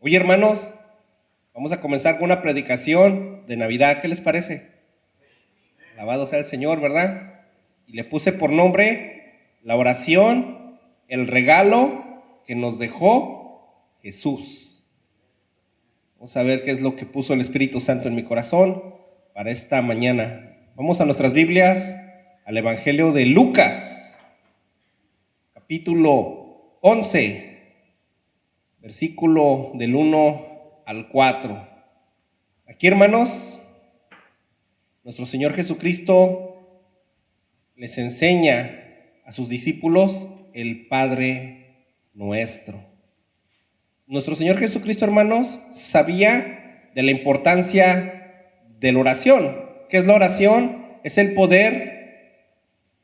Oye, hermanos, vamos a comenzar con una predicación de Navidad. ¿Qué les parece? Alabado sea el Señor, ¿verdad? Y le puse por nombre la oración, el regalo que nos dejó Jesús. Vamos a ver qué es lo que puso el Espíritu Santo en mi corazón para esta mañana. Vamos a nuestras Biblias, al Evangelio de Lucas, capítulo 11. Versículo del 1 al 4. Aquí, hermanos, nuestro Señor Jesucristo les enseña a sus discípulos el Padre Nuestro. Nuestro Señor Jesucristo, hermanos, sabía de la importancia de la oración. ¿Qué es la oración? Es el poder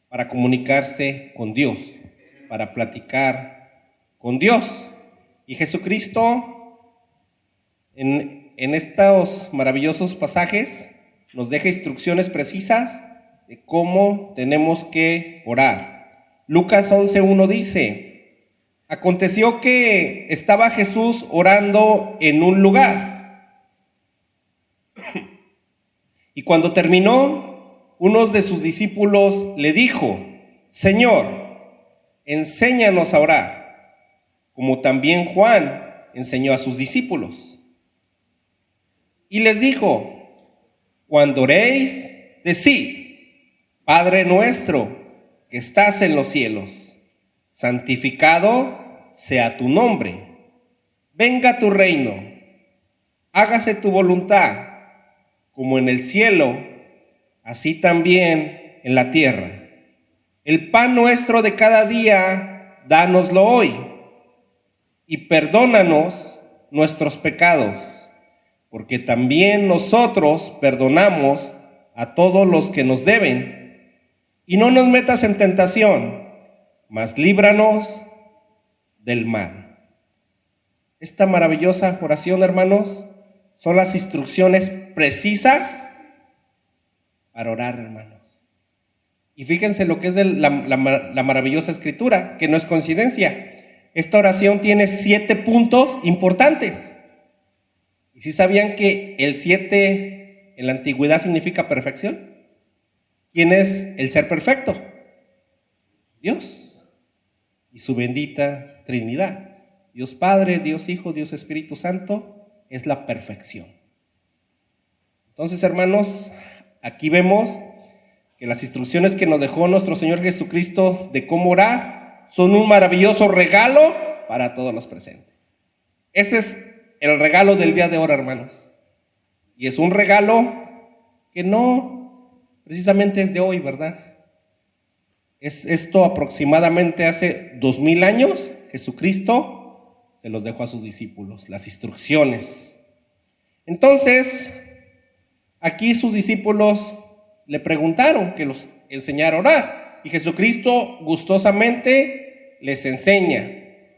para comunicarse con Dios, para platicar con Dios. Y Jesucristo, en estos maravillosos pasajes, nos deja instrucciones precisas de cómo tenemos que orar. Lucas 11:1 dice: aconteció que estaba Jesús orando en un lugar. Y cuando terminó, uno de sus discípulos le dijo: Señor, enséñanos a orar, como también Juan enseñó a sus discípulos. Y les dijo: cuando oréis, decid: Padre nuestro que estás en los cielos, santificado sea tu nombre. Venga tu reino. Hágase tu voluntad, como en el cielo, así también en la tierra. El pan nuestro de cada día, dánoslo hoy. Y perdónanos nuestros pecados, porque también nosotros perdonamos a todos los que nos deben. Y no nos metas en tentación, mas líbranos del mal. Esta maravillosa oración, hermanos, son las instrucciones precisas para orar, hermanos. Y fíjense lo que es la maravillosa escritura, que no es coincidencia. Esta oración tiene 7 puntos importantes. ¿Y si sabían que el 7 en la antigüedad significa perfección? ¿Quién es el ser perfecto? Dios y su bendita Trinidad. Dios Padre, Dios Hijo, Dios Espíritu Santo es la perfección. Entonces, hermanos, aquí vemos que las instrucciones que nos dejó nuestro Señor Jesucristo de cómo orar son un maravilloso regalo para todos los presentes. Ese es el regalo del día de hoy, hermanos. Y es un regalo que no precisamente es de hoy, ¿verdad? Es esto aproximadamente hace 2000 años, Jesucristo se los dejó a sus discípulos, las instrucciones. Entonces, aquí sus discípulos le preguntaron que los enseñara a orar. Y Jesucristo gustosamente les enseña.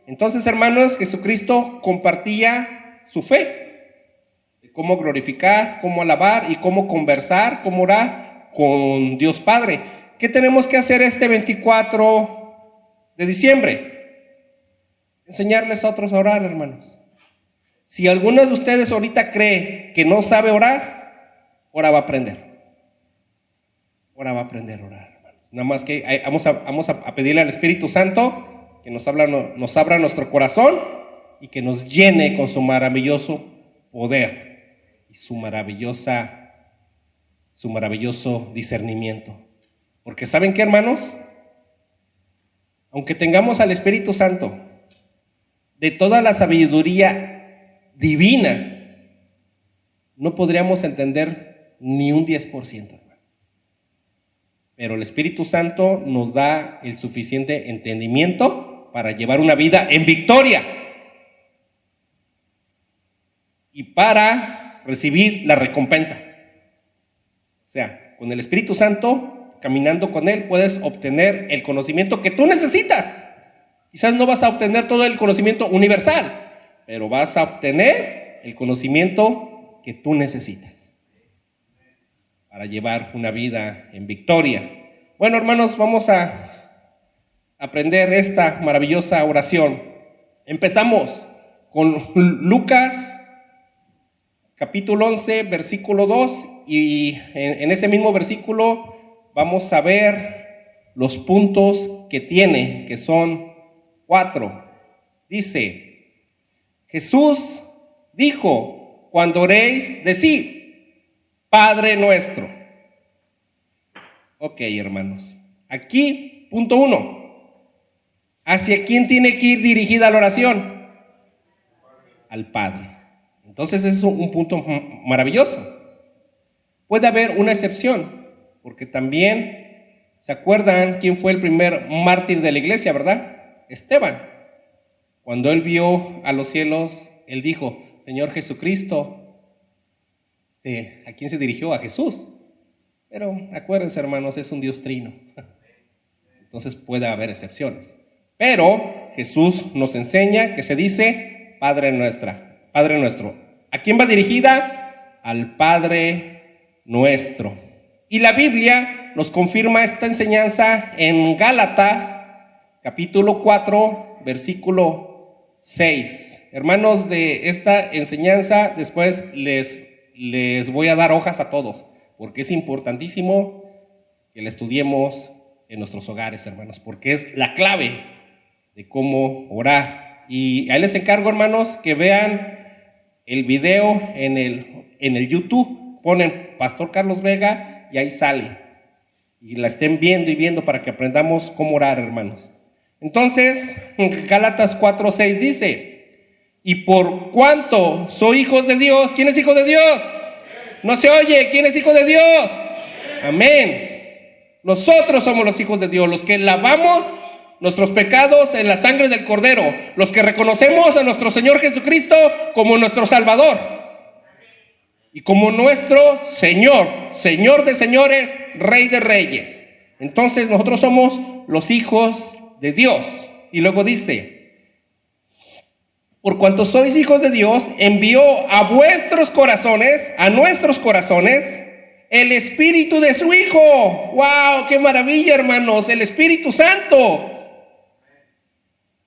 Entonces, hermanos, Jesucristo compartía su fe, de cómo glorificar, cómo alabar y cómo conversar, cómo orar con Dios Padre. ¿Qué tenemos que hacer este 24 de diciembre? Enseñarles a otros a orar, hermanos. Si alguno de ustedes ahorita cree que no sabe orar, ahora va a aprender. Ahora va a aprender a orar. Nada más que vamos a pedirle al Espíritu Santo que nos abra nuestro corazón y que nos llene con su maravilloso poder y su maravilloso discernimiento. Porque ¿saben qué, hermanos? Aunque tengamos al Espíritu Santo, de toda la sabiduría divina, no podríamos entender ni un 10%. Pero el Espíritu Santo nos da el suficiente entendimiento para llevar una vida en victoria y para recibir la recompensa. O sea, con el Espíritu Santo, caminando con Él, puedes obtener el conocimiento que tú necesitas. Quizás no vas a obtener todo el conocimiento universal, pero vas a obtener el conocimiento que tú necesitas para llevar una vida en victoria. Bueno, hermanos, vamos a aprender esta maravillosa oración. Empezamos con Lucas capítulo 11, versículo 2, y en ese mismo versículo vamos a ver los puntos que tiene, que son 4. Dice, Jesús dijo, cuando oréis, decid, Padre nuestro. Ok, hermanos, aquí, punto 1, ¿hacia quién tiene que ir dirigida la oración? Al Padre. Entonces es un punto maravilloso. Puede haber una excepción, porque también, ¿se acuerdan quién fue el primer mártir de la iglesia, verdad? Esteban. Cuando él vio a los cielos, él dijo, Señor Jesucristo, ¿a quién se dirigió? A Jesús. Pero acuérdense, hermanos, es un Dios trino. Entonces puede haber excepciones. Pero Jesús nos enseña que se dice Padre nuestro. ¿A quién va dirigida? Al Padre nuestro. Y la Biblia nos confirma esta enseñanza en Gálatas, capítulo 4, versículo 6. Hermanos, de esta enseñanza después les voy a dar hojas a todos, porque es importantísimo que la estudiemos en nuestros hogares, hermanos, porque es la clave de cómo orar. Y ahí les encargo, hermanos, que vean el video en el YouTube. Ponen Pastor Carlos Vega y ahí sale. Y la estén viendo y viendo para que aprendamos cómo orar, hermanos. Entonces, Gálatas 4:6 dice, y por cuanto soy hijos de Dios, ¿quién es hijo de Dios? No se oye, ¿quién es hijo de Dios? Amén. Nosotros somos los hijos de Dios, los que lavamos nuestros pecados en la sangre del Cordero, los que reconocemos a nuestro Señor Jesucristo como nuestro Salvador y como nuestro Señor, Señor de señores, Rey de reyes. Entonces nosotros somos los hijos de Dios. Y luego dice, por cuanto sois hijos de Dios, envió a vuestros corazones, a nuestros corazones, el Espíritu de su Hijo. ¡Wow! ¡Qué maravilla, hermanos! El Espíritu Santo.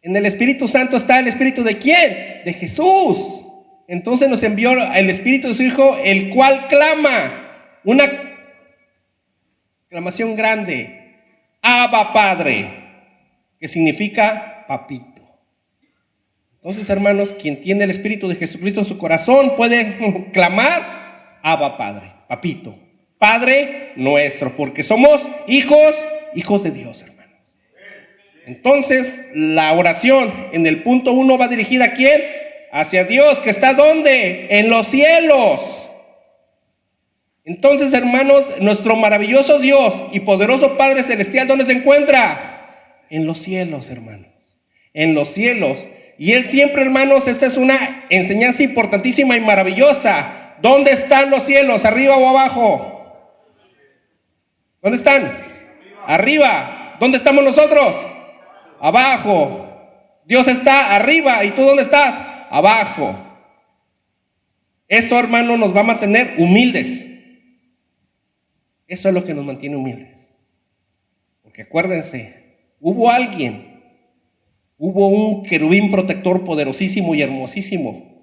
En el Espíritu Santo está el Espíritu ¿de quién? De Jesús. Entonces nos envió el Espíritu de su Hijo, el cual clama, una clamación grande, Abba Padre, que significa papito. Entonces, hermanos, quien tiene el Espíritu de Jesucristo en su corazón puede clamar, Abba Padre, papito, Padre nuestro, porque somos hijos de Dios, hermanos. Entonces, la oración en el punto 1 va dirigida ¿a quién? Hacia Dios, que está ¿dónde? En los cielos. Entonces, hermanos, nuestro maravilloso Dios y poderoso Padre Celestial, ¿dónde se encuentra? En los cielos, hermanos. En los cielos. Y Él siempre, hermanos, esta es una enseñanza importantísima y maravillosa. ¿Dónde están los cielos? ¿Arriba o abajo? ¿Dónde están? Arriba. ¿Dónde estamos nosotros? Abajo. Dios está arriba. ¿Y tú dónde estás? Abajo. Eso, hermano, nos va a mantener humildes. Eso es lo que nos mantiene humildes. Porque acuérdense, hubo un querubín protector poderosísimo y hermosísimo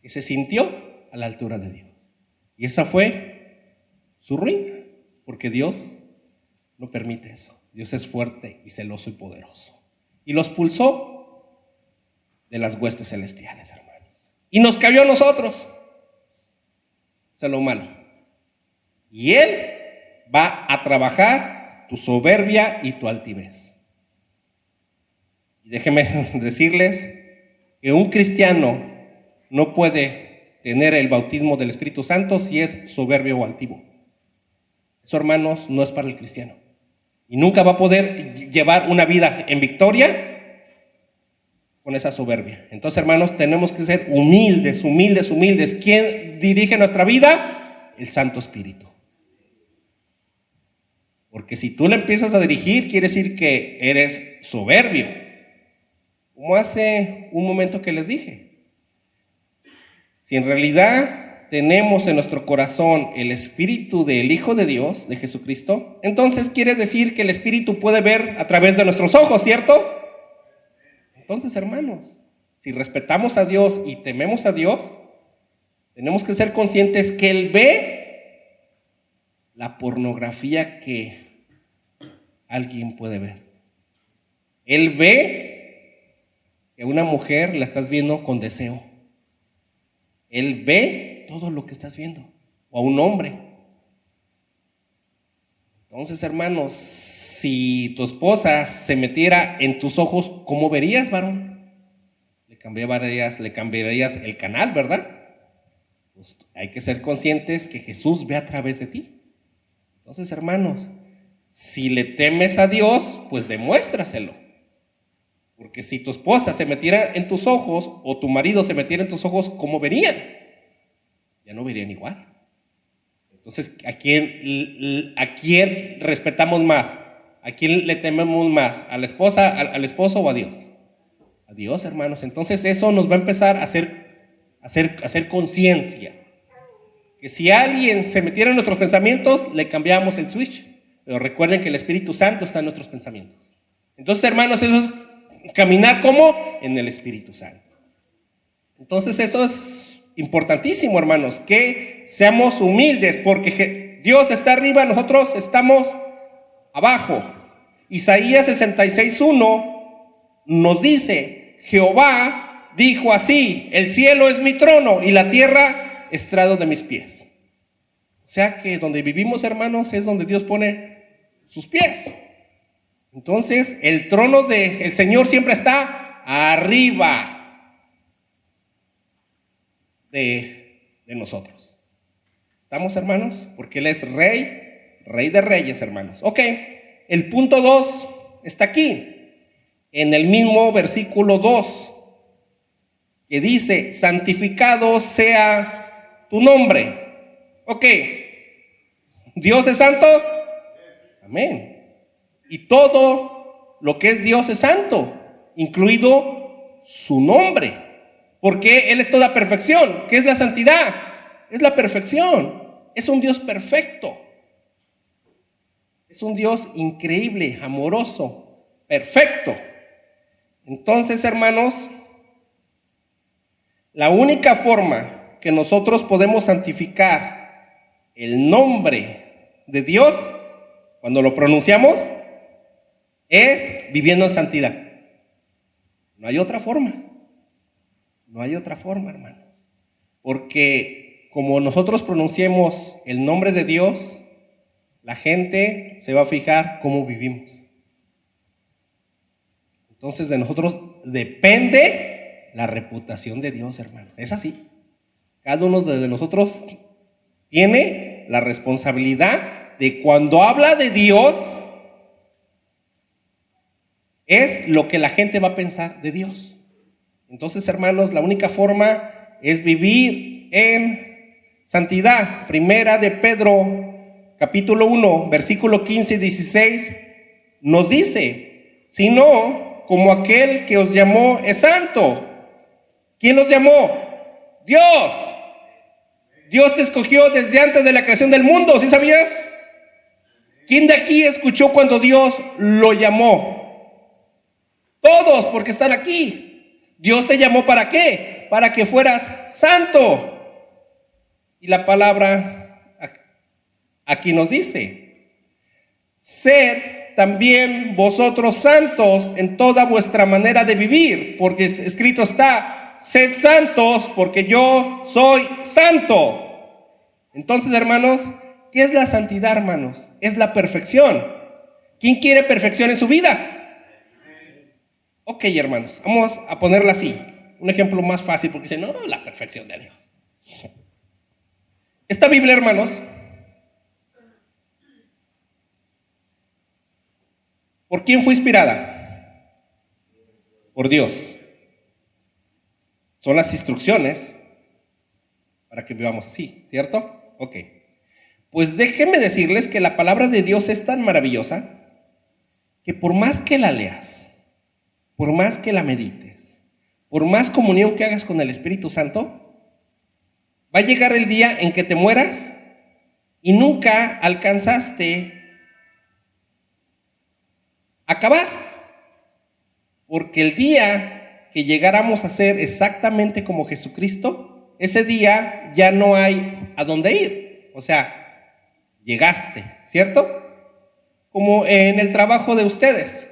que se sintió a la altura de Dios. Y esa fue su ruina, porque Dios no permite eso. Dios es fuerte y celoso y poderoso. Y los pulsó de las huestes celestiales, hermanos. Y nos cayó a nosotros. Eso es lo malo. Y Él va a trabajar tu soberbia y tu altivez. Y déjenme decirles que un cristiano no puede tener el bautismo del Espíritu Santo si es soberbio o altivo. Eso, hermanos, no es para el cristiano. Y nunca va a poder llevar una vida en victoria con esa soberbia. Entonces, hermanos, tenemos que ser humildes. ¿Quién dirige nuestra vida? El Santo Espíritu. Porque si tú le empiezas a dirigir, quiere decir que eres soberbio. Como hace un momento que les dije. Si en realidad tenemos en nuestro corazón el Espíritu del Hijo de Dios, de Jesucristo, entonces quiere decir que el Espíritu puede ver a través de nuestros ojos, ¿cierto? Entonces, hermanos, si respetamos a Dios y tememos a Dios, tenemos que ser conscientes que Él ve la pornografía que alguien puede ver. Él ve que a una mujer la estás viendo con deseo. Él ve todo lo que estás viendo, o a un hombre. Entonces, hermanos, si tu esposa se metiera en tus ojos, ¿cómo verías, varón? Le cambiarías el canal, ¿verdad? Pues hay que ser conscientes que Jesús ve a través de ti. Entonces, hermanos, si le temes a Dios, pues demuéstraselo. Porque si tu esposa se metiera en tus ojos, o tu marido se metiera en tus ojos, ¿cómo verían? Ya no verían igual. Entonces, ¿a quién respetamos más? ¿A quién le tememos más? ¿A la esposa, al esposo o a Dios? A Dios, hermanos. Entonces eso nos va a empezar a hacer conciencia. Que si alguien se metiera en nuestros pensamientos, le cambiamos el switch. Pero recuerden que el Espíritu Santo está en nuestros pensamientos. Entonces, hermanos, eso es caminar como en el Espíritu Santo. Entonces eso es importantísimo, hermanos, que seamos humildes, porque Dios está arriba, nosotros estamos abajo. Isaías 66:1 nos dice: Jehová dijo así: el cielo es mi trono y la tierra estrado de mis pies. O sea que donde vivimos, hermanos, es donde Dios pone sus pies. Entonces el trono del Señor siempre está arriba de nosotros. ¿Estamos, hermanos? Porque Él es Rey de reyes, hermanos. Ok, el punto 2 está aquí, en el mismo versículo 2, que dice: santificado sea tu nombre. Ok, ¿Dios es santo? Amén. Y todo lo que es Dios es santo, incluido su nombre. Porque Él es toda perfección. ¿Qué es la santidad? Es la perfección. Es un Dios perfecto. Es un Dios increíble, amoroso, perfecto. Entonces, hermanos, la única forma que nosotros podemos santificar el nombre de Dios, cuando lo pronunciamos, es viviendo en santidad. No hay otra forma. No hay otra forma, hermanos. Porque como nosotros pronunciemos el nombre de Dios, la gente se va a fijar cómo vivimos. Entonces de nosotros depende la reputación de Dios, hermano. Es así. Cada uno de nosotros tiene la responsabilidad de, cuando habla de Dios, es lo que la gente va a pensar de Dios. Entonces, hermanos, la única forma es vivir en santidad. Primera de Pedro, capítulo 1, versículo 15 y 16, nos dice: sino como aquel que os llamó es santo. ¿Quién nos llamó? Dios. Dios te escogió desde antes de la creación del mundo, ¿sí sabías? ¿Quién de aquí escuchó cuando Dios lo llamó? Todos, porque están aquí. Dios te llamó, ¿para qué? Para que fueras santo. Y la palabra aquí nos dice: sed también vosotros santos en toda vuestra manera de vivir, porque escrito está: sed santos porque yo soy santo. Entonces, hermanos, ¿qué es la santidad, hermanos? Es la perfección. ¿Quién quiere perfección en su vida? Ok, hermanos, vamos a ponerla así. Un ejemplo más fácil, porque dice: no, la perfección de Dios. Esta Biblia, hermanos, ¿por quién fue inspirada? Por Dios. Son las instrucciones para que vivamos así, ¿cierto? Ok. Pues déjenme decirles que la palabra de Dios es tan maravillosa que por más que la leas, por más que la medites, por más comunión que hagas con el Espíritu Santo, va a llegar el día en que te mueras y nunca alcanzaste a acabar. Porque el día que llegáramos a ser exactamente como Jesucristo, ese día ya no hay a dónde ir. O sea, llegaste, ¿cierto? Como en el trabajo de ustedes.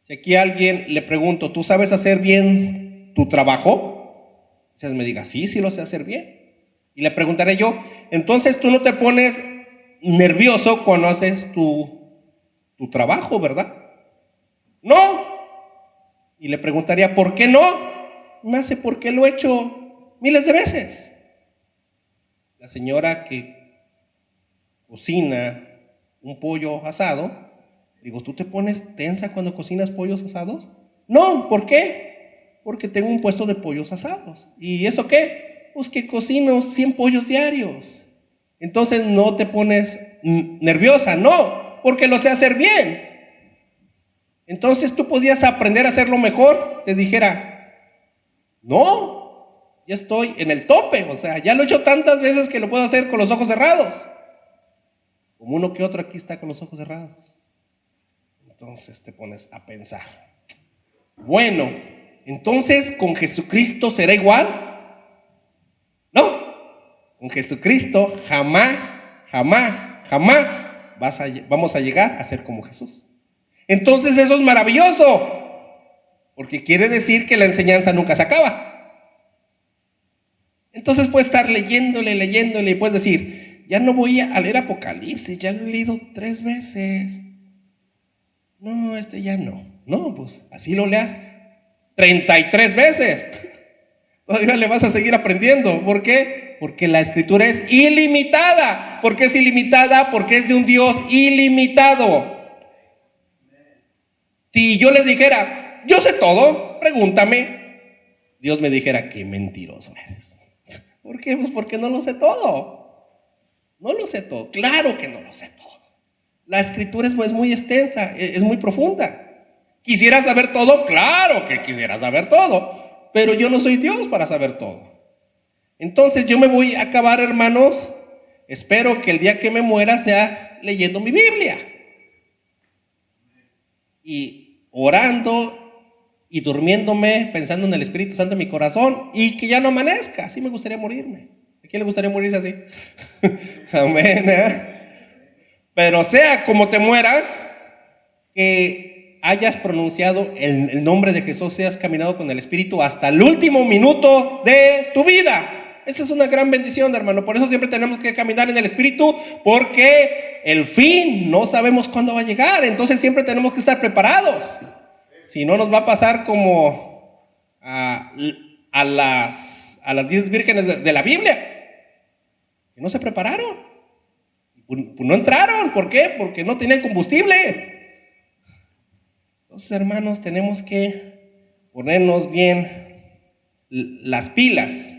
Si aquí a alguien le pregunto, ¿tú sabes hacer bien tu trabajo? Quizás me diga, sí, sí lo sé hacer bien. Y le preguntaré yo, entonces tú no te pones nervioso cuando haces tu trabajo, ¿verdad? No. Y le preguntaría, ¿por qué no? No sé por qué lo he hecho miles de veces. La señora que cocina un pollo asado, digo, ¿tú te pones tensa cuando cocinas pollos asados? No, ¿por qué? Porque tengo un puesto de pollos asados. ¿Y eso qué? Pues que cocino 100 pollos diarios. Entonces no te pones nerviosa, no, porque lo sé hacer bien. Entonces tú podías aprender a hacerlo mejor, te dijera, no, ya estoy en el tope, o sea, ya lo he hecho tantas veces que lo puedo hacer con los ojos cerrados. Como uno que otro aquí está con los ojos cerrados. Entonces te pones a pensar, bueno, entonces ¿con Jesucristo será igual? No, con Jesucristo jamás, jamás, jamás vamos a llegar a ser como Jesús. Entonces eso es maravilloso, porque quiere decir que la enseñanza nunca se acaba. Entonces puedes estar leyéndole y puedes decir, ya no voy a leer Apocalipsis, ya lo he leído 3 veces. No, ya no. No, pues así lo leas 33 veces. Todavía le vas a seguir aprendiendo. ¿Por qué? Porque la escritura es ilimitada. ¿Por qué es ilimitada? Porque es de un Dios ilimitado. Si yo les dijera, yo sé todo, pregúntame, Dios me dijera, qué mentiroso eres. ¿Por qué? Pues porque no lo sé todo. No lo sé todo. Claro que no lo sé todo. La escritura es muy extensa, es muy profunda. ¿Quisiera saber todo? Claro que quisiera saber todo. Pero yo no soy Dios para saber todo. Entonces yo me voy a acabar, hermanos. Espero que el día que me muera sea leyendo mi Biblia. Y orando y durmiéndome, pensando en el Espíritu Santo en mi corazón, y que ya no amanezca. Así me gustaría morirme. ¿A quién le gustaría morirse así? Amén, ¿eh? Pero sea como te mueras, que hayas pronunciado el nombre de Jesús, seas caminado con el Espíritu hasta el último minuto de tu vida. Esa es una gran bendición, hermano. Por eso siempre tenemos que caminar en el Espíritu, porque el fin no sabemos cuándo va a llegar. Entonces siempre tenemos que estar preparados. Si no, nos va a pasar como a las 10 vírgenes de la Biblia, que no se prepararon. No entraron. ¿Por qué? Porque no tenían combustible. Entonces, hermanos, tenemos que ponernos bien las pilas.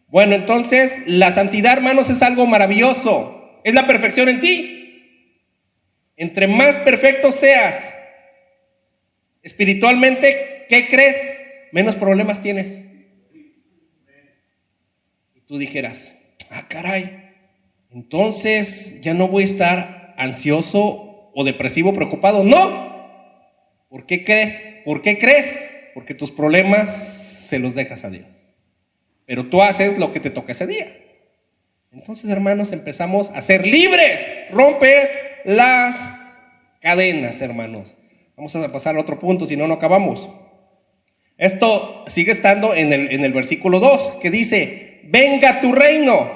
Bueno, entonces, la santidad, hermanos, es algo maravilloso. Es la perfección en ti. Entre más perfecto seas espiritualmente, ¿qué crees? Menos problemas tienes. Y tú dijeras, caray, entonces ya no voy a estar ansioso o depresivo, preocupado. No. ¿Por qué crees? Porque tus problemas se los dejas a Dios. Pero tú haces lo que te toca ese día. Entonces, hermanos, empezamos a ser libres. Rompes las cadenas, hermanos. Vamos a pasar a otro punto, si no, no acabamos. Esto sigue estando en el versículo 2, que dice, venga tu reino.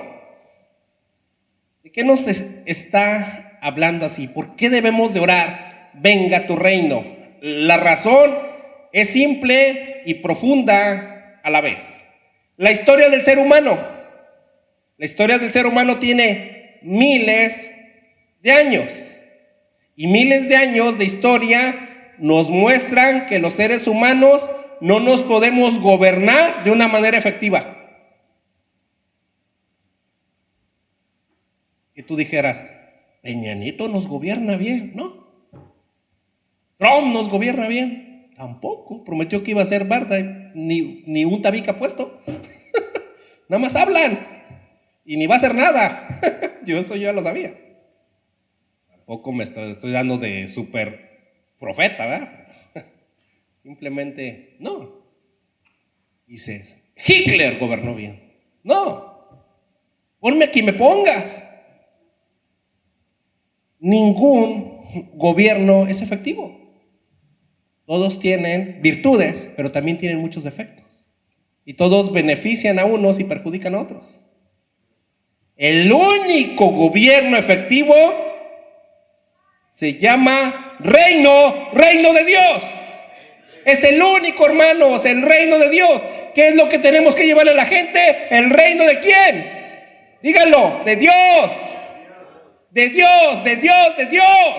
¿De qué nos está hablando así? ¿Por qué debemos de orar? Venga tu reino. La razón es simple y profunda a la vez. La historia del ser humano. La historia del ser humano tiene miles de años. Y miles de años de historia nos muestran que los seres humanos no nos podemos gobernar de una manera efectiva. Que tú dijeras, Peña Nieto nos gobierna bien, ¿no? Trump nos gobierna bien, tampoco. Prometió que iba a ser barda, ni un tabique puesto. Nada más hablan y ni va a hacer nada. Eso yo ya lo sabía. Tampoco me estoy dando de súper profeta, ¿verdad? Simplemente no. Dices, Hitler gobernó bien. No, ponme aquí me pongas. Ningún gobierno es efectivo. Todos tienen virtudes, pero también tienen muchos defectos. Y todos benefician a unos y perjudican a otros. El único gobierno efectivo se llama reino de Dios. Es el único, hermanos, el reino de Dios. ¿Qué es lo que tenemos que llevarle a la gente? ¿El reino de quién? Díganlo, de Dios. De Dios, de Dios, de Dios.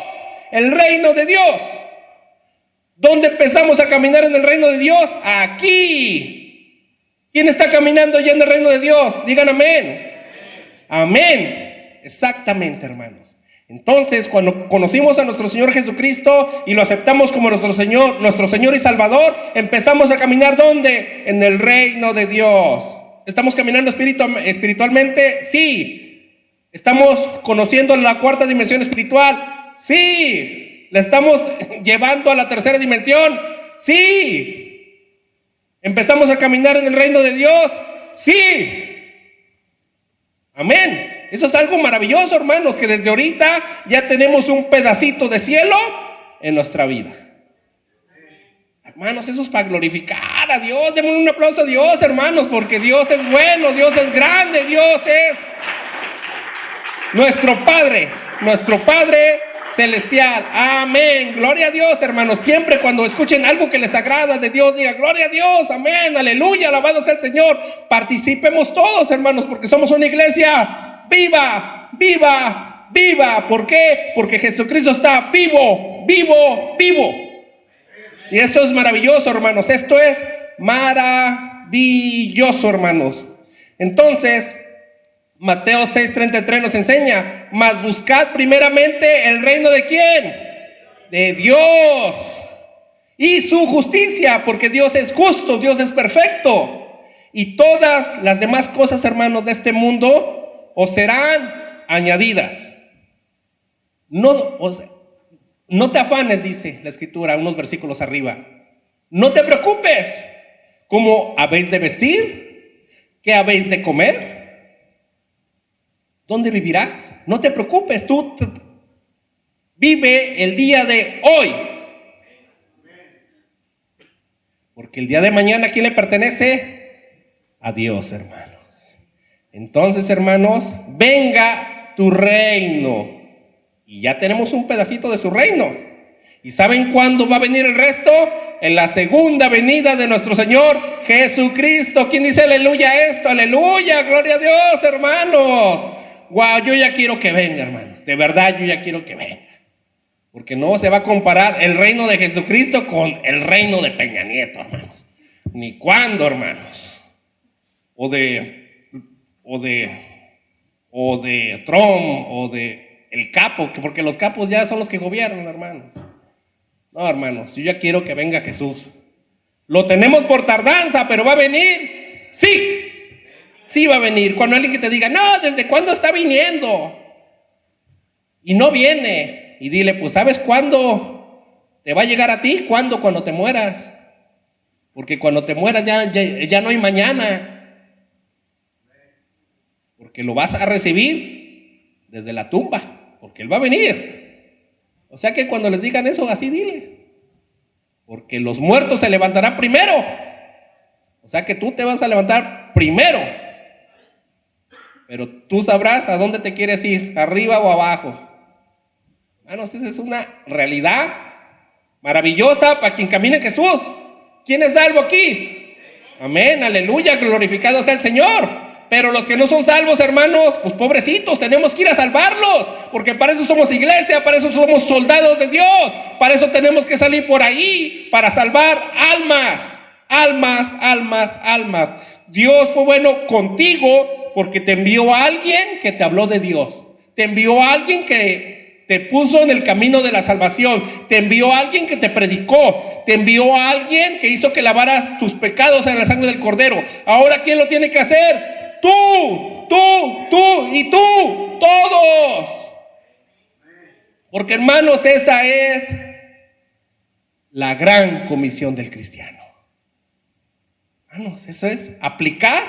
El reino de Dios. ¿Dónde empezamos a caminar en el reino de Dios? Aquí. ¿Quién está caminando ya en el reino de Dios? Digan amén. Amén. Exactamente, hermanos. Entonces, cuando conocimos a nuestro Señor Jesucristo y lo aceptamos como nuestro Señor y Salvador, empezamos a caminar ¿dónde? En el reino de Dios. ¿Estamos caminando espiritualmente? Sí. ¿Estamos conociendo la cuarta dimensión espiritual? Sí. ¿La estamos llevando a la tercera dimensión? Sí. ¿Empezamos a caminar en el reino de Dios? Sí. Amén. Eso es algo maravilloso, hermanos, que desde ahorita ya tenemos un pedacito de cielo en nuestra vida. Hermanos, eso es para glorificar a Dios. Démosle un aplauso a Dios, hermanos, porque Dios es bueno, Dios es grande, Dios es nuestro Padre celestial. Amén. Gloria a Dios, hermanos. Siempre cuando escuchen algo que les agrada de Dios, digan gloria a Dios, amén, aleluya, alabado sea el Señor. Participemos todos, hermanos, porque somos una iglesia viva, viva, viva. ¿Por qué? Porque Jesucristo está vivo, vivo, vivo. Y esto es maravilloso, hermanos. Esto es maravilloso, hermanos. Entonces, Mateo 6:33 nos enseña, mas buscad primeramente el reino de ¿quién? De Dios y su justicia, porque Dios es justo, Dios es perfecto. Y todas las demás cosas, hermanos, de este mundo os serán añadidas. No te afanes, dice la Escritura, unos versículos arriba. No te preocupes, ¿cómo habéis de vestir? ¿Qué habéis de comer? ¿Dónde vivirás? No te preocupes, tú vive el día de hoy. Porque el día de mañana, ¿a quién le pertenece? A Dios, hermanos. Entonces, hermanos, venga tu reino. Y ya tenemos un pedacito de su reino. ¿Y saben cuándo va a venir el resto? En la segunda venida de nuestro Señor Jesucristo. ¿Quién dice aleluya a esto? Aleluya, gloria a Dios, hermanos. Wow, yo ya quiero que venga, hermanos. De verdad, yo ya quiero que venga. Porque no se va a comparar el reino de Jesucristo con el reino de Peña Nieto, hermanos. Ni cuándo, hermanos. O de Trump, o de el capo, porque los capos ya son los que gobiernan, hermanos. No, hermanos, yo ya quiero que venga Jesús. Lo tenemos por tardanza, pero va a venir. Sí. Sí va a venir. Cuando alguien que te diga, no, ¿desde cuándo está viniendo? Y no viene. Y dile, pues, ¿sabes cuándo te va a llegar a ti? ¿Cuándo? Cuando te mueras. Porque cuando te mueras ya no hay mañana. Porque lo vas a recibir desde la tumba. Porque Él va a venir. O sea que cuando les digan eso, así dile. Porque los muertos se levantarán primero. O sea que tú te vas a levantar primero. Pero tú sabrás a dónde te quieres ir, arriba o abajo. Hermanos, esa es una realidad maravillosa para quien camine en Jesús. ¿Quién es salvo aquí? Amén, aleluya, glorificado sea el Señor. Pero los que no son salvos, hermanos, pues pobrecitos, tenemos que ir a salvarlos. Porque para eso somos iglesia, para eso somos soldados de Dios. Para eso tenemos que salir por ahí, para salvar almas. Almas, almas, almas. Dios fue bueno contigo porque te envió a alguien que te habló de Dios. Te envió a alguien que te puso en el camino de la salvación. Te envió a alguien que te predicó. Te envió a alguien que hizo que lavaras tus pecados en la sangre del Cordero. Ahora, ¿quién lo tiene que hacer? Tú y tú, todos. Porque, hermanos, esa es la gran comisión del cristiano. Hermanos, eso es aplicar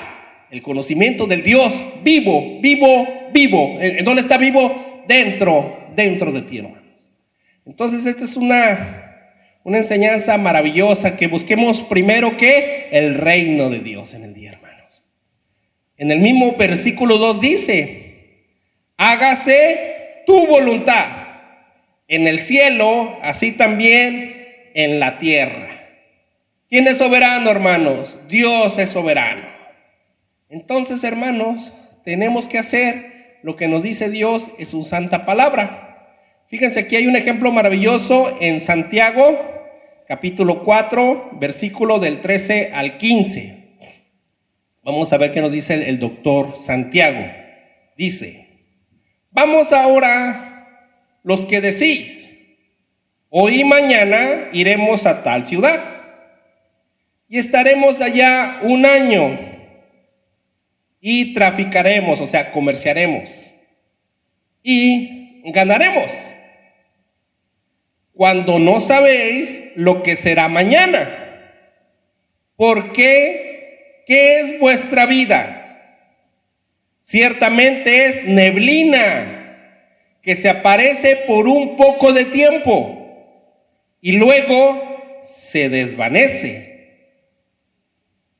el conocimiento del Dios vivo, vivo, vivo. ¿En dónde está vivo? Dentro de ti, hermanos. Entonces, esta es una enseñanza maravillosa, que busquemos primero que el reino de Dios en el día, hermanos. En el mismo versículo 2 dice: hágase tu voluntad en el cielo, así también en la tierra. ¿Quién es soberano, hermanos? Dios es soberano. Entonces, hermanos, tenemos que hacer lo que nos dice Dios en su santa palabra. Fíjense, aquí hay un ejemplo maravilloso en Santiago, capítulo 4, versículo del 13 al 15. Vamos a ver qué nos dice el doctor Santiago. Dice: vamos ahora los que decís, hoy y mañana iremos a tal ciudad y estaremos allá un año y traficaremos, o sea, comerciaremos y ganaremos, cuando no sabéis lo que será mañana. Porque ¿qué es vuestra vida? Ciertamente es neblina que se aparece por un poco de tiempo y luego se desvanece.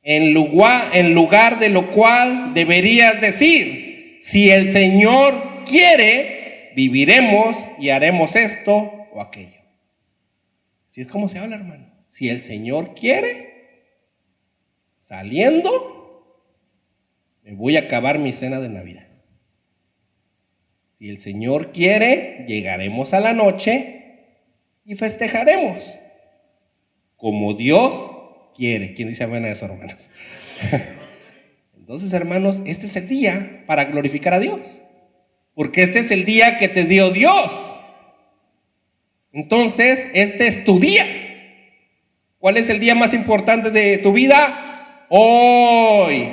En lugar de lo cual deberías decir: si el Señor quiere, viviremos y haremos esto o aquello. Así es como se habla, hermano. Si el Señor quiere, saliendo, me voy a acabar mi cena de Navidad. Si el Señor quiere, llegaremos a la noche y festejaremos como Dios quiere. ¿Quién dice amén a eso, hermanos? Entonces, hermanos, este es el día para glorificar a Dios, porque este es el día que te dio Dios. Entonces, este es tu día. ¿Cuál es el día más importante de tu vida? Hoy.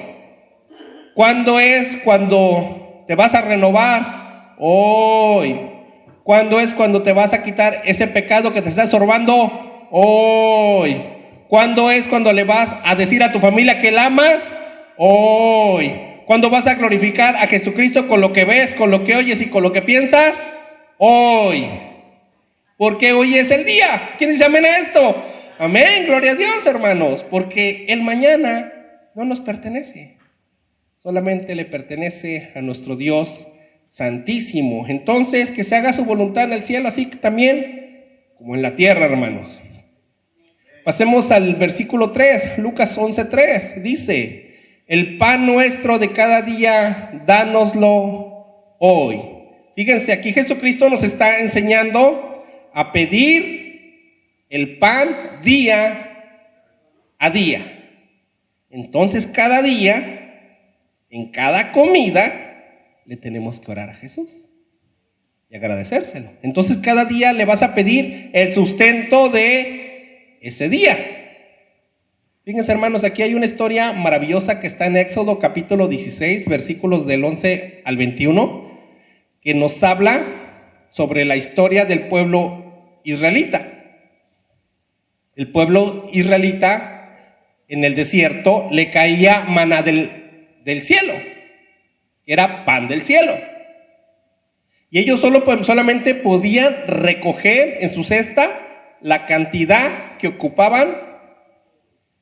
¿Cuándo es cuando te vas a renovar? Hoy. ¿Cuándo es cuando te vas a quitar ese pecado que te está estorbando? Hoy. ¿Cuándo es cuando le vas a decir a tu familia que la amas? Hoy. ¿Cuándo vas a glorificar a Jesucristo con lo que ves, con lo que oyes y con lo que piensas? Hoy. Porque hoy es el día. ¿Quién dice amén a esto? Amén, gloria a Dios, hermanos. Porque el mañana no nos pertenece. Solamente le pertenece a nuestro Dios santísimo. Entonces, que se haga su voluntad en el cielo, así también como en la tierra, hermanos. Pasemos al versículo 3, Lucas 11:3. Dice: el pan nuestro de cada día, dánoslo hoy. Fíjense, aquí Jesucristo nos está enseñando a pedir el pan día a día. Entonces, cada día, en cada comida, le tenemos que orar a Jesús y agradecérselo. Entonces, cada día le vas a pedir el sustento de ese día. Fíjense, hermanos, aquí hay una historia maravillosa que está en Éxodo capítulo 16, versículos del 11 al 21, que nos habla sobre la historia del pueblo israelita. El pueblo israelita en el desierto le caía maná del cielo, que era pan del cielo. Y ellos solamente podían recoger en su cesta la cantidad que ocupaban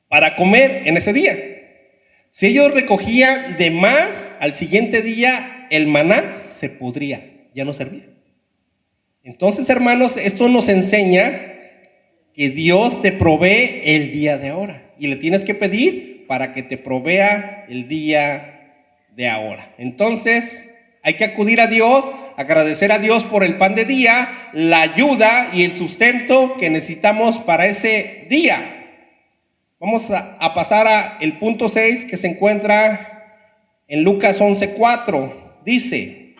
para comer en ese día. Si ellos recogían de más, al siguiente día el maná se podría, ya no servía. Entonces, hermanos, esto nos enseña que Dios te provee el día de ahora y le tienes que pedir para que te provea el día de ahora. Entonces, hay que acudir a Dios, agradecer a Dios por el pan de día, la ayuda y el sustento que necesitamos para ese día. Vamos a pasar al punto 6, que se encuentra en Lucas 11:4. Dice: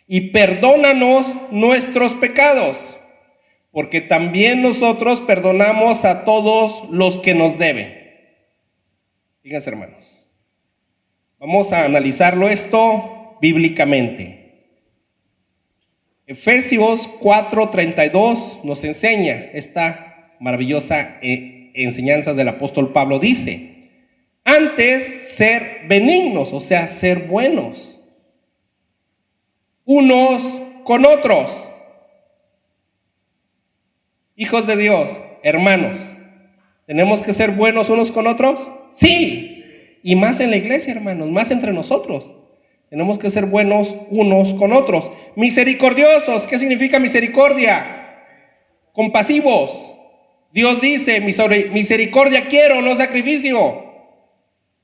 y perdónanos nuestros pecados, porque también nosotros perdonamos a todos los que nos deben. Fíjense, hermanos, vamos a analizarlo esto bíblicamente. Efesios 4:32 nos enseña esta maravillosa enseñanza del apóstol Pablo. Dice: Antes, ser benignos, o sea, ser buenos, unos con otros. Hijos de Dios, hermanos, ¿tenemos que ser buenos unos con otros? Sí, y más en la iglesia, hermanos, más entre nosotros. Tenemos que ser buenos unos con otros. Misericordiosos, ¿qué significa misericordia? Compasivos. Dios dice, misericordia quiero, no sacrificio.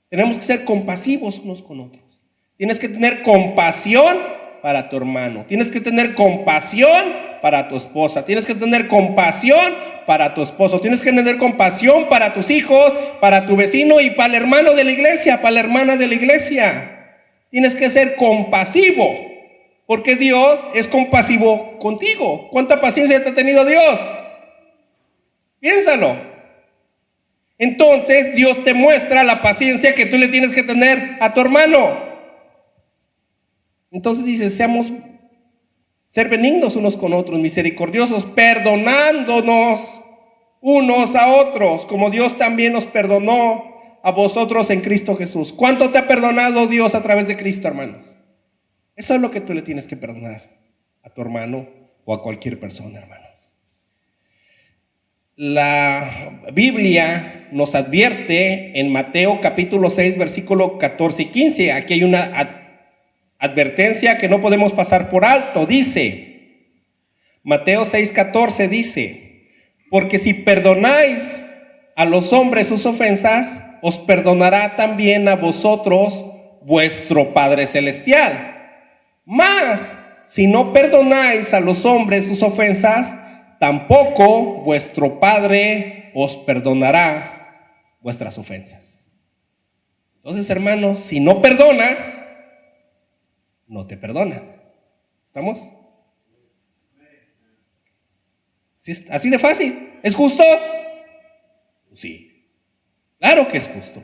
Tenemos que ser compasivos unos con otros. Tienes que tener compasión para tu hermano. Tienes que tener compasión para tu esposa. Tienes que tener compasión para tu esposo. Tienes que tener compasión para tus hijos, para tu vecino y para el hermano de la iglesia, para la hermana de la iglesia. Tienes que ser compasivo, porque Dios es compasivo contigo. ¿Cuánta paciencia te ha tenido Dios? Piénsalo. Entonces Dios te muestra la paciencia que tú le tienes que tener a tu hermano. Entonces dice, ser benignos unos con otros, misericordiosos, perdonándonos unos a otros, como Dios también nos perdonó a vosotros en Cristo Jesús. ¿Cuánto te ha perdonado Dios a través de Cristo, hermanos? Eso es lo que tú le tienes que perdonar a tu hermano o a cualquier persona, hermanos. La Biblia nos advierte en Mateo capítulo 6, versículo 14 y 15. Aquí hay una advertencia que no podemos pasar por alto. Dice, Mateo 6, 14 dice, porque si perdonáis a los hombres sus ofensas, os perdonará también a vosotros vuestro Padre Celestial. Mas, si no perdonáis a los hombres sus ofensas, tampoco vuestro Padre os perdonará vuestras ofensas. Entonces, hermanos, si no perdonas, no te perdonan. ¿Estamos? Así de fácil. ¿Es justo? Sí. Claro que es justo.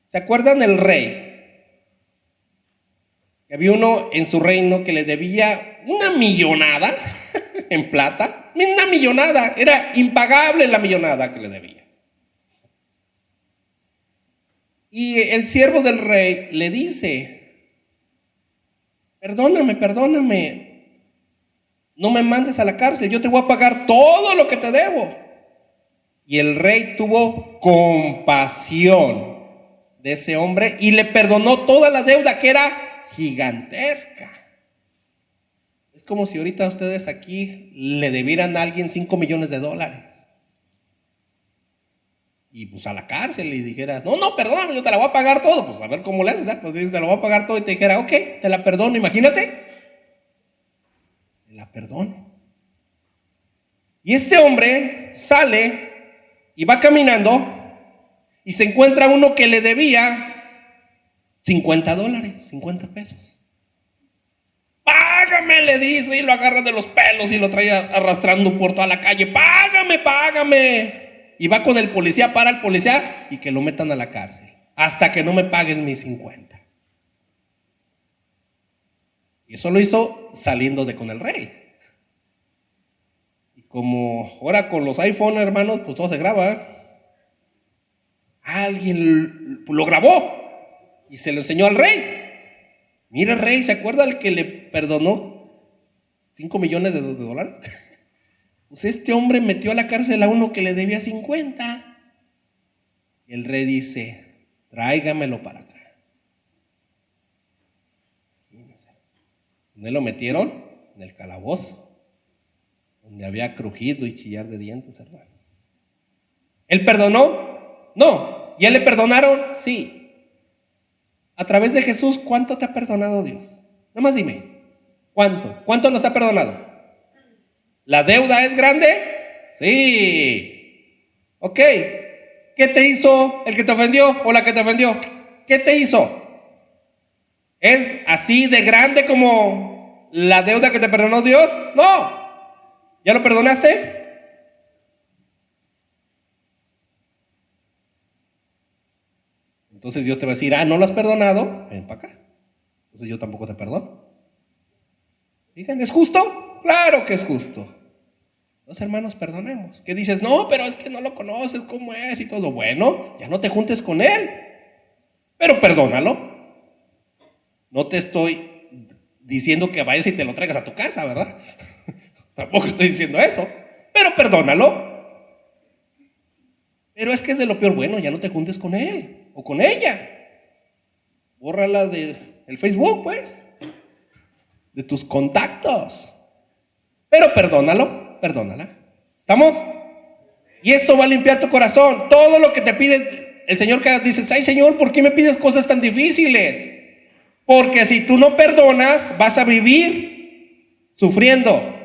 ¿Se acuerdan del rey? Había uno en su reino que le debía una millonada en plata. Una millonada. Era impagable la millonada que le debía. Y el siervo del rey le dice, perdóname, no me mandes a la cárcel, yo te voy a pagar todo lo que te debo. Y el rey tuvo compasión de ese hombre y le perdonó toda la deuda, que era gigantesca. Es como si ahorita ustedes aquí le debieran a alguien $5 millones. Y pues a la cárcel y dijeras, no, perdóname, yo te la voy a pagar todo. Pues a ver cómo le haces, ¿eh? Pues dices, te la voy a pagar todo, y te dijera, ok, te la perdono, imagínate. Te la perdono. Y este hombre sale y va caminando y se encuentra uno que le debía $50, 50 pesos. Págame, le dice, y lo agarra de los pelos y lo trae arrastrando por toda la calle. Págame. Y va con el policía, para el policía y que lo metan a la cárcel hasta que no me pagues mis 50. Y eso lo hizo saliendo de con el rey. Y como ahora con los iPhone, hermanos, pues todo se graba. Alguien lo grabó y se lo enseñó al rey. Mira, rey, ¿se acuerda el que le perdonó $5 millones? Pues este hombre metió a la cárcel a uno que le debía 50. Y el rey dice, tráigamelo para acá. ¿Dónde lo metieron? En el calabozo, donde había crujido y chillar de dientes, hermanos. ¿Él perdonó? No. ¿Y a él le perdonaron? Sí. A través de Jesús, ¿cuánto te ha perdonado Dios? Nada más dime, ¿cuánto? ¿Cuánto nos ha perdonado? ¿La deuda es grande? Sí. Ok. ¿Qué te hizo el que te ofendió o la que te ofendió? ¿Qué te hizo? ¿Es así de grande como la deuda que te perdonó Dios? No. ¿Ya lo perdonaste? Entonces Dios te va a decir, ¿no lo has perdonado? Ven para acá. Entonces yo tampoco te perdono. Fíjense, ¿es justo? Claro que es justo. Los hermanos, perdonemos. ¿Qué dices? No, pero es que no lo conoces, ¿cómo es? Y todo. Bueno, ya no te juntes con él, pero perdónalo. No te estoy diciendo que vayas y te lo traigas a tu casa, ¿verdad? Tampoco estoy diciendo eso, pero perdónalo. Pero es que es de lo peor. Bueno, ya no te juntes con él o con ella. Bórrala del Facebook, pues, de tus contactos. Pero perdónalo, perdónala. ¿Estamos? Y eso va a limpiar tu corazón. Todo lo que te pide el Señor, que dices, ay Señor, ¿por qué me pides cosas tan difíciles? Porque si tú no perdonas, vas a vivir sufriendo.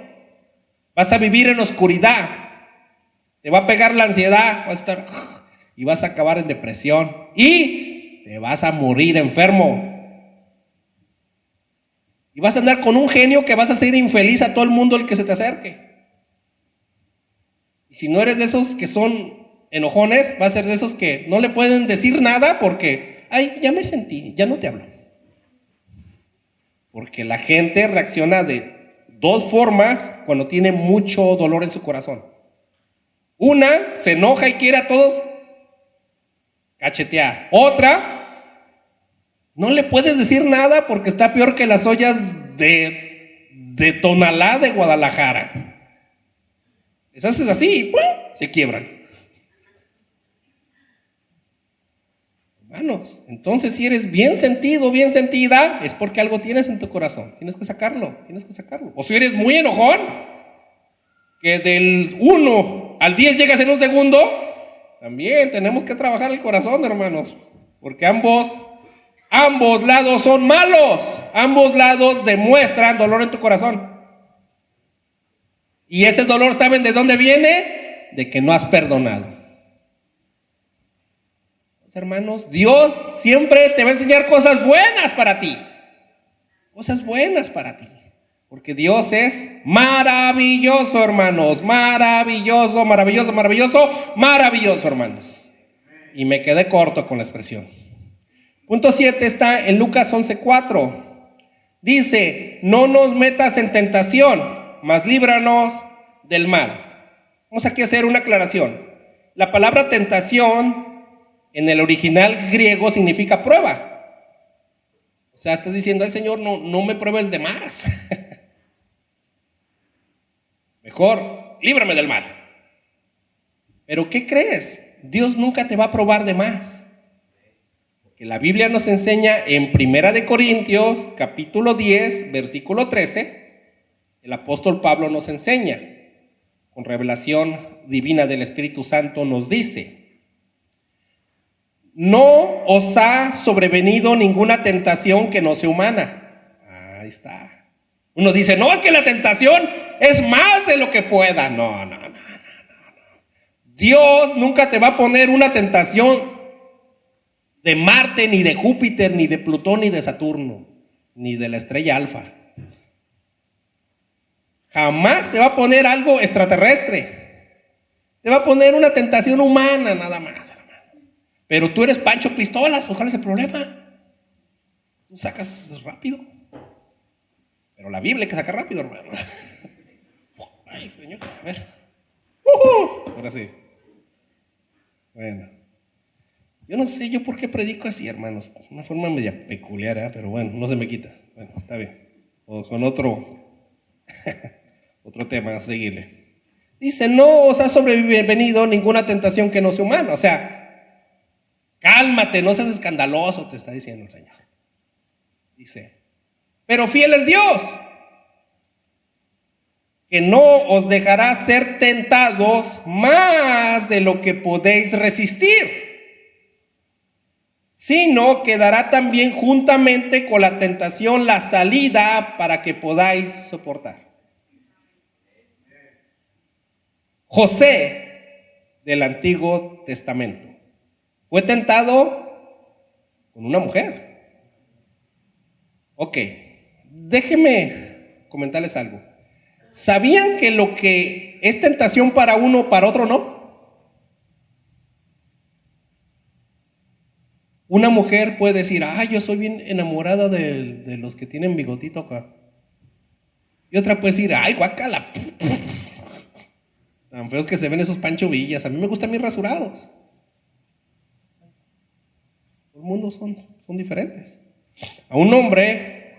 Vas a vivir en oscuridad. Te va a pegar la ansiedad. Vas a estar y vas a acabar en depresión. Y te vas a morir enfermo. Y vas a andar con un genio que vas a hacer infeliz a todo el mundo el que se te acerque. Y si no eres de esos que son enojones, vas a ser de esos que no le pueden decir nada porque, ay, ya me sentí, ya no te hablo. Porque la gente reacciona de dos formas cuando tiene mucho dolor en su corazón. Una, se enoja y quiere a todos cachetear. Otra, no le puedes decir nada porque está peor que las ollas de Tonalá de Guadalajara. Les haces así y ¡pum!, se quiebran. Hermanos, entonces si eres bien sentido, bien sentida, es porque algo tienes en tu corazón. Tienes que sacarlo. O si eres muy enojón, que del 1 al 10 llegas en un segundo, también tenemos que trabajar el corazón, hermanos. Porque ambos lados son malos. Ambos lados demuestran dolor en tu corazón. Y ese dolor, ¿saben de dónde viene? De que no has perdonado. Hermanos, Dios siempre te va a enseñar cosas buenas para ti. Cosas buenas para ti. Porque Dios es maravilloso, hermanos. Maravilloso, maravilloso, maravilloso, maravilloso, hermanos. Y me quedé corto con la expresión. Punto 7 está en Lucas 11:4. Dice, no nos metas en tentación, mas líbranos del mal. Vamos aquí a hacer una aclaración. La palabra tentación en el original griego significa prueba. O sea, estás diciendo, ay Señor, no me pruebes de más. Mejor, líbrame del mal. Pero ¿qué crees? Dios nunca te va a probar de más. Porque la Biblia nos enseña en 1 Corintios, capítulo 10, versículo 13, el apóstol Pablo nos enseña, con revelación divina del Espíritu Santo, nos dice, no os ha sobrevenido ninguna tentación que no sea humana. Ahí está. Uno dice, no, es que la tentación es más de lo que pueda. No. Dios nunca te va a poner una tentación de Marte, ni de Júpiter, ni de Plutón, ni de Saturno, ni de la estrella Alfa. Jamás te va a poner algo extraterrestre. Te va a poner una tentación humana nada más. Pero tú eres Pancho Pistolas, pues ¿cuál es el problema? Tú sacas rápido. Pero la Biblia hay que sacar rápido, hermano. Ay, Señor, a ver. Ahora sí. Bueno. Yo no sé yo por qué predico así, hermanos. Una forma media peculiar, ¿eh? Pero bueno, no se me quita. Bueno, está bien. O con otro tema, a seguirle. Dice, no os ha sobrevenido ninguna tentación que no sea humana. O sea, cálmate, no seas escandaloso, te está diciendo el Señor. Dice, pero fiel es Dios, que no os dejará ser tentados más de lo que podéis resistir, sino que dará también juntamente con la tentación la salida para que podáis soportar. José del Antiguo Testamento fue tentado con una mujer. Ok, déjenme comentarles algo. ¿Sabían que lo que es tentación para uno, para otro no? Una mujer puede decir, ay, yo soy bien enamorada de los que tienen bigotito acá. Y otra puede decir, ay, guácala. Tan feos que se ven esos Pancho Villas. A mí me gustan mis rasurados. Todo el mundo son diferentes. A un hombre,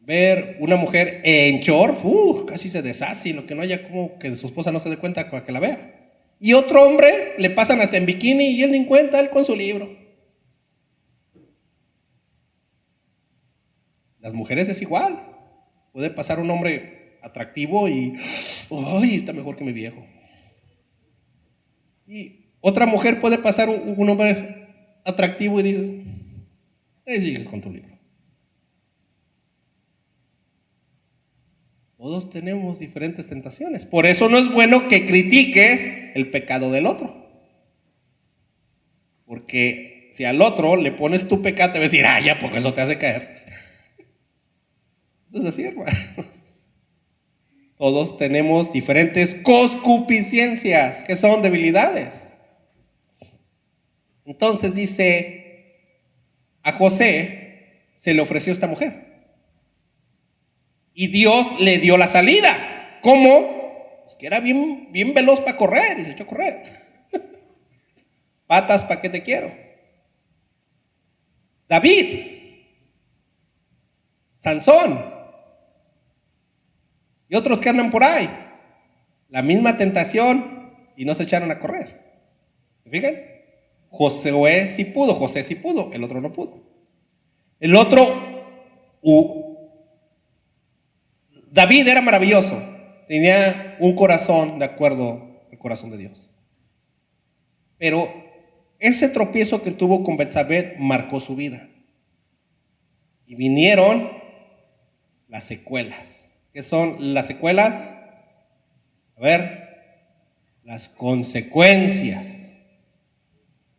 ver una mujer en short, casi se deshace, lo que no haya como que su esposa no se dé cuenta para que la vea. Y otro hombre le pasan hasta en bikini y él ni en cuenta, él con su libro. Las mujeres es igual. Puede pasar un hombre atractivo y ¡ay! Está mejor que mi viejo. Y otra mujer puede pasar un hombre atractivo y dices, sigues con tu libro. Todos tenemos diferentes tentaciones. Por eso no es bueno que critiques el pecado del otro. Porque si al otro le pones tu pecado, te va a decir, ya, porque eso te hace caer. Entonces así, hermanos. Todos tenemos diferentes concupiscencias, que son debilidades. Entonces dice, a José se le ofreció esta mujer. Y Dios le dio la salida. ¿Cómo? Pues que era bien veloz para correr y se echó a correr. Patas, ¿para qué te quiero? David, Sansón y otros que andan por ahí. La misma tentación y no se echaron a correr. ¿Se fijan? José sí pudo, el otro no pudo. El otro, David era maravilloso, tenía un corazón de acuerdo al corazón de Dios. Pero ese tropiezo que tuvo con Betsabé marcó su vida. Y vinieron las secuelas. ¿Qué son las secuelas? A ver, las consecuencias.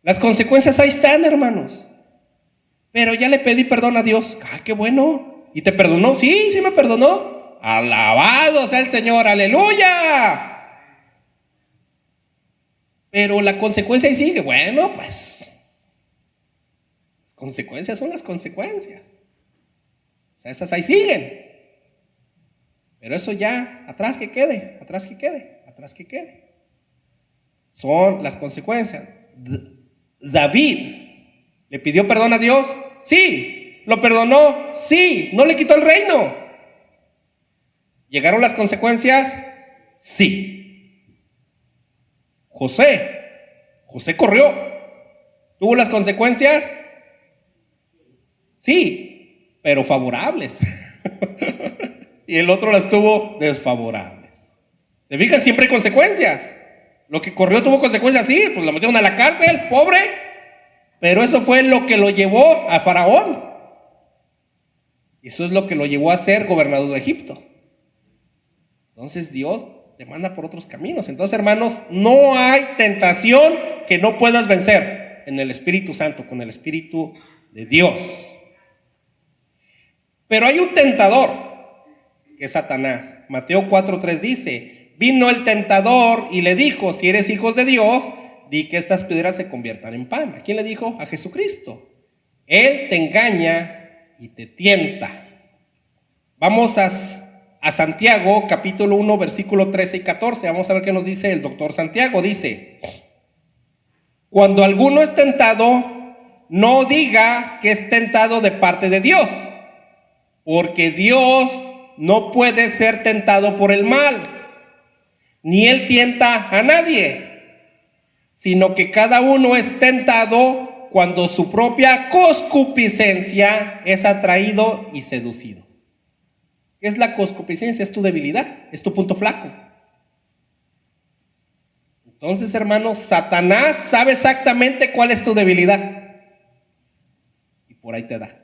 Las consecuencias ahí están, hermanos. Pero ya le pedí perdón a Dios. Qué bueno. ¿Y te perdonó? Sí, me perdonó. Alabado sea el Señor, aleluya. Pero la consecuencia ahí sigue. Bueno, pues las consecuencias son las consecuencias. O sea, esas ahí siguen. Pero eso ya, atrás que quede. Son las consecuencias. David le pidió perdón a Dios. Sí. ¿Lo perdonó? Sí. ¿No le quitó el reino? ¿Llegaron las consecuencias? Sí. José corrió. ¿Tuvo las consecuencias? Sí, pero favorables. Y el otro las tuvo desfavorables. ¿Se fijan? Siempre hay consecuencias. Lo que corrió tuvo consecuencias, sí, pues lo metieron a la cárcel, pobre. Pero eso fue lo que lo llevó a Faraón. Y eso es lo que lo llevó a ser gobernador de Egipto. Entonces Dios te manda por otros caminos. Entonces, hermanos, no hay tentación que no puedas vencer en el Espíritu Santo, con el Espíritu de Dios. Pero hay un tentador, que es Satanás. Mateo 4:3 dice, vino el tentador y le dijo, si eres hijos de Dios, di que estas piedras se conviertan en pan. ¿A quién le dijo? A Jesucristo. Él te engaña y te tienta. Vamos a Santiago, capítulo 1, versículo 13 y 14. Vamos a ver qué nos dice el doctor Santiago. Dice, cuando alguno es tentado, no diga que es tentado de parte de Dios, porque Dios no puede ser tentado por el mal, ni Él tienta a nadie, sino que cada uno es tentado cuando su propia concupiscencia es atraído y seducido. ¿Qué es la concupiscencia? Es tu debilidad, es tu punto flaco. Entonces, hermanos, Satanás sabe exactamente cuál es tu debilidad y por ahí te da.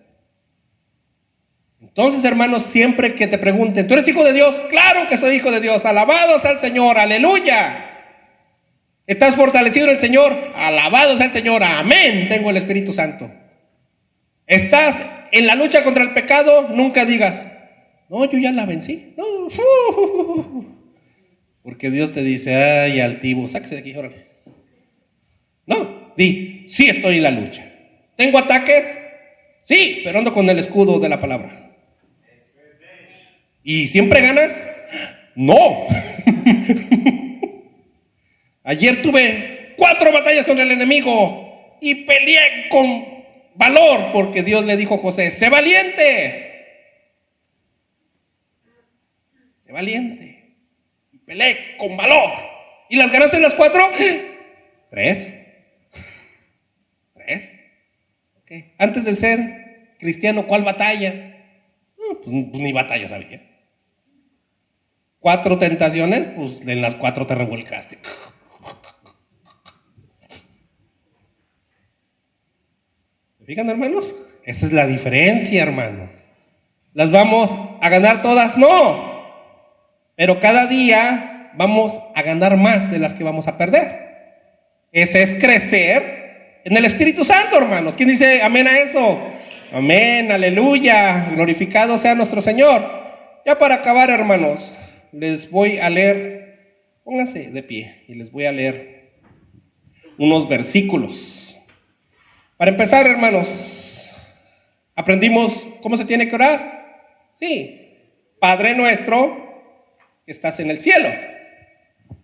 Entonces, hermanos, siempre que te pregunten, ¿tú eres hijo de Dios? Claro que soy hijo de Dios, alabado sea el Señor, aleluya. ¿Estás fortalecido en el Señor? Alabado sea el Señor, amén, tengo el Espíritu Santo. ¿Estás en la lucha contra el pecado? Nunca digas, no, yo ya la vencí. No, porque Dios te dice, ay, altivo, sáquese de aquí, órale. No, di, sí estoy en la lucha. ¿Tengo ataques? Sí, pero ando con el escudo de la palabra. ¿Y siempre ganas? No. Ayer tuve 4 batallas contra el enemigo y peleé con valor porque Dios le dijo a José, sé valiente. Sé valiente. Y peleé con valor. ¿Y las ganaste las 4? 3. Okay. Antes de ser cristiano, ¿cuál batalla? No, pues ni batalla sabía. 4 tentaciones, pues en las 4 te revolcaste. ¿Se fijan, hermanos? Esa es la diferencia, hermanos. ¿Las vamos a ganar todas? No. Pero cada día vamos a ganar más de las que vamos a perder. Ese es crecer en el Espíritu Santo, hermanos. ¿Quién dice amén a eso? Amén, aleluya. Glorificado sea nuestro Señor. Ya para acabar, hermanos, les voy a leer, pónganse de pie y les voy a leer unos versículos. Para empezar, hermanos, aprendimos cómo se tiene que orar. Sí, Padre nuestro que estás en el cielo,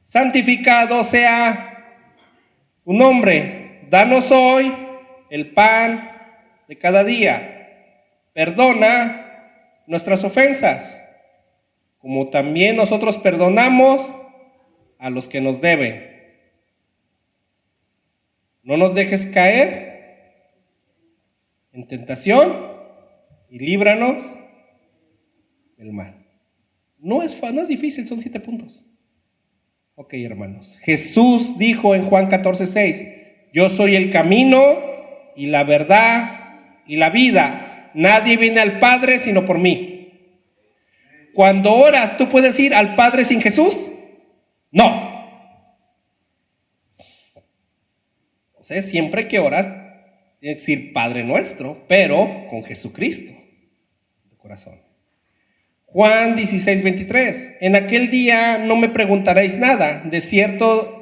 santificado sea tu nombre. Danos hoy el pan de cada día. Perdona nuestras ofensas, como también nosotros perdonamos a los que nos deben. No nos dejes caer en tentación y líbranos del mal. No es difícil, son 7 puntos. Ok, hermanos. Jesús dijo en Juan 14:6, yo soy el camino y la verdad y la vida. Nadie viene al Padre sino por mí. Cuando oras, ¿tú puedes ir al Padre sin Jesús? No. Entonces, siempre que oras, tienes que decir Padre nuestro, pero con Jesucristo en tu corazón. Juan 16:23, en aquel día no me preguntaréis nada, de cierto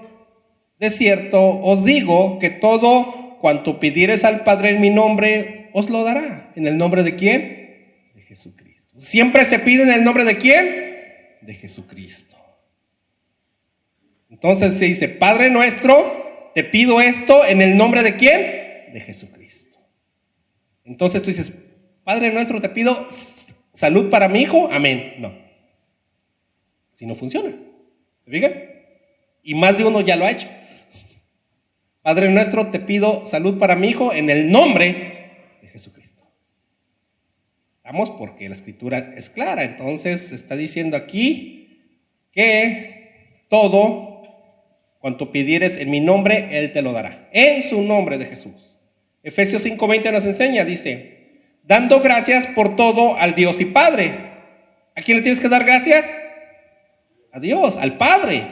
os digo que todo cuanto pidiereis al Padre en mi nombre, os lo dará. ¿En el nombre de quién? De Jesucristo. Siempre se pide en el nombre de quién? De Jesucristo. Entonces se dice, Padre nuestro, te pido esto en el nombre de quién? De Jesucristo. Entonces tú dices, Padre nuestro, te pido salud para mi hijo, amén. No. Si no funciona. ¿Se fijan? Y más de uno ya lo ha hecho. Padre nuestro, te pido salud para mi hijo en el nombre de Jesucristo. Estamos porque la escritura es clara. Entonces está diciendo aquí que todo cuanto pidieres en mi nombre, Él te lo dará. En su nombre de Jesús. Efesios 5:20 nos enseña, dice, dando gracias por todo al Dios y Padre. ¿A quién le tienes que dar gracias? A Dios, al Padre.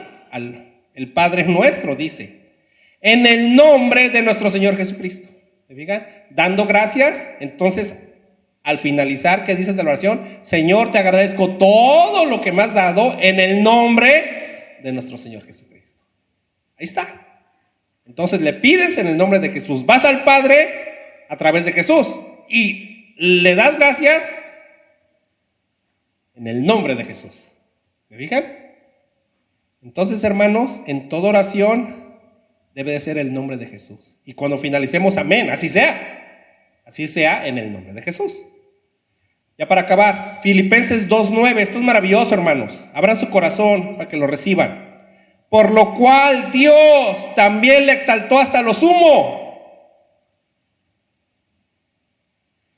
El Padre es nuestro, dice. En el nombre de nuestro Señor Jesucristo. ¿Se fijan? Dando gracias. Entonces, al finalizar, ¿qué dices de la oración? Señor, te agradezco todo lo que me has dado en el nombre de nuestro Señor Jesucristo. Ahí está. Entonces le pides en el nombre de Jesús. Vas al Padre a través de Jesús. Y le das gracias en el nombre de Jesús. ¿Se fijan? Entonces, hermanos, en toda oración debe de ser el nombre de Jesús. Y cuando finalicemos, amén, así sea. Así sea en el nombre de Jesús. Ya para acabar, Filipenses 2:9. Esto es maravilloso, hermanos. Abran su corazón para que lo reciban. Por lo cual Dios también le exaltó hasta lo sumo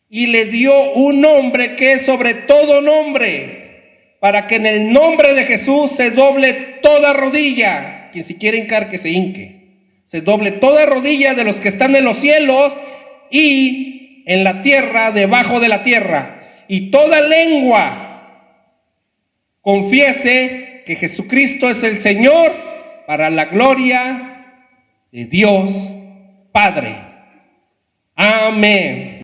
y le dio un nombre que es sobre todo nombre, para que en el nombre de Jesús se doble toda rodilla. Quien si quiere hincar, que se hinque. Se doble toda rodilla de los que están en los cielos y en la tierra, debajo de la tierra. Y toda lengua confiese que Jesucristo es el Señor, para la gloria de Dios Padre. Amén.